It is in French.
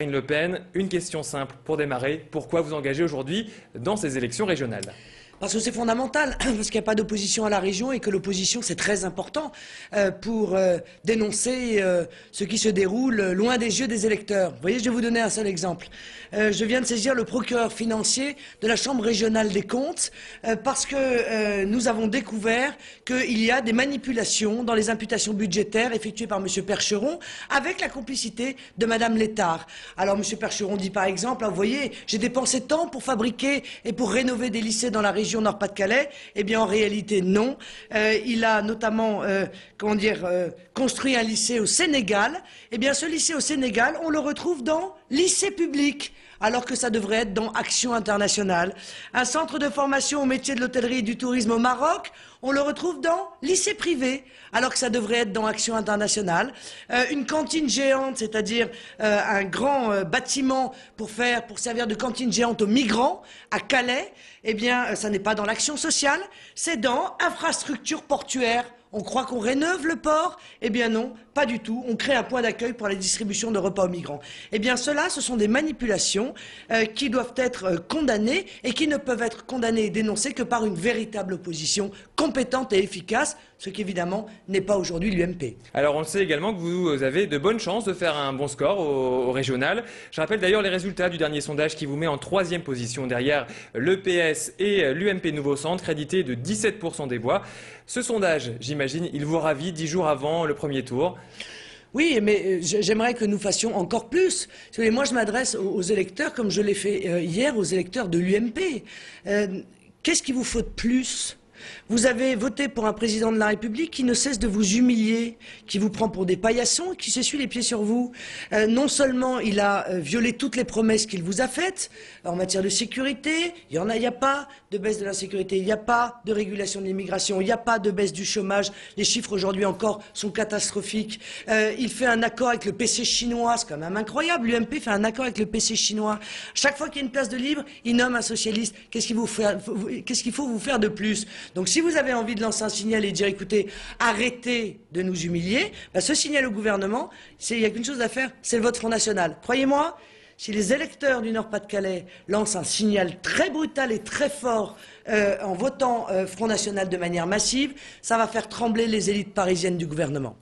Marine Le Pen, une question simple pour démarrer. Pourquoi vous engagez aujourd'hui dans ces élections régionales ? Parce que c'est fondamental, parce qu'il n'y a pas d'opposition à la région et que l'opposition, c'est très important pour dénoncer ce qui se déroule loin des yeux des électeurs. Vous voyez, je vais vous donner un seul exemple. Je viens de saisir le procureur financier de la Chambre régionale des comptes parce que nous avons découvert qu'il y a des manipulations dans les imputations budgétaires effectuées par M. Percheron avec la complicité de Mme Létard. Alors M. Percheron dit par exemple, vous voyez, j'ai dépensé tant pour fabriquer et pour rénover des lycées dans la région Nord-Pas-de-Calais. Eh bien, en réalité, non. Il a notamment, construit un lycée au Sénégal. Eh bien, ce lycée au Sénégal, on le retrouve dans lycée public, alors que ça devrait être dans Action internationale. Un centre de formation au métier de l'hôtellerie et du tourisme au Maroc, on le retrouve dans lycée privé, alors que ça devrait être dans Action internationale. Une cantine géante, c'est-à-dire un grand bâtiment pour servir de cantine géante aux migrants à Calais, eh bien, ça n'est pas dans l'action sociale, c'est dans infrastructure portuaire. On croit qu'on rénove le port. Eh bien non, pas du tout. On crée un point d'accueil pour la distribution de repas aux migrants. Eh bien cela, ce sont des manipulations qui doivent être condamnées et qui ne peuvent être condamnées et dénoncées que par une véritable opposition compétente et efficace, ce qui évidemment n'est pas aujourd'hui l'UMP. Alors on le sait également que vous avez de bonnes chances de faire un bon score au régional. Je rappelle d'ailleurs les résultats du dernier sondage qui vous met en 3e position derrière le PS et l'UMP Nouveau Centre, crédité de 17% des voix. Ce sondage, j'imagine, il vous ravit 10 jours avant le premier tour. Oui, mais j'aimerais que nous fassions encore plus. Moi, je m'adresse aux électeurs, comme je l'ai fait hier, aux électeurs de l'UMP. Qu'est-ce qu'il vous faut de plus ? Vous avez voté pour un président de la République qui ne cesse de vous humilier, qui vous prend pour des paillassons, qui s'essuie les pieds sur vous. Non seulement il a violé toutes les promesses qu'il vous a faites en matière de sécurité, il n'y a pas de baisse de l'insécurité, il n'y a pas de régulation de l'immigration, il n'y a pas de baisse du chômage. Les chiffres aujourd'hui encore sont catastrophiques. Il fait un accord avec le PC chinois, c'est quand même incroyable. L'UMP fait un accord avec le PC chinois. Chaque fois qu'il y a une place de libre, il nomme un socialiste. Qu'est-ce qu'il faut vous faire de plus ? Donc si vous avez envie de lancer un signal et de dire écoutez, arrêtez de nous humilier, ce signal au gouvernement, il n'y a qu'une chose à faire, c'est le vote Front National. Croyez-moi, si les électeurs du Nord-Pas-de-Calais lancent un signal très brutal et très fort en votant Front National de manière massive, ça va faire trembler les élites parisiennes du gouvernement.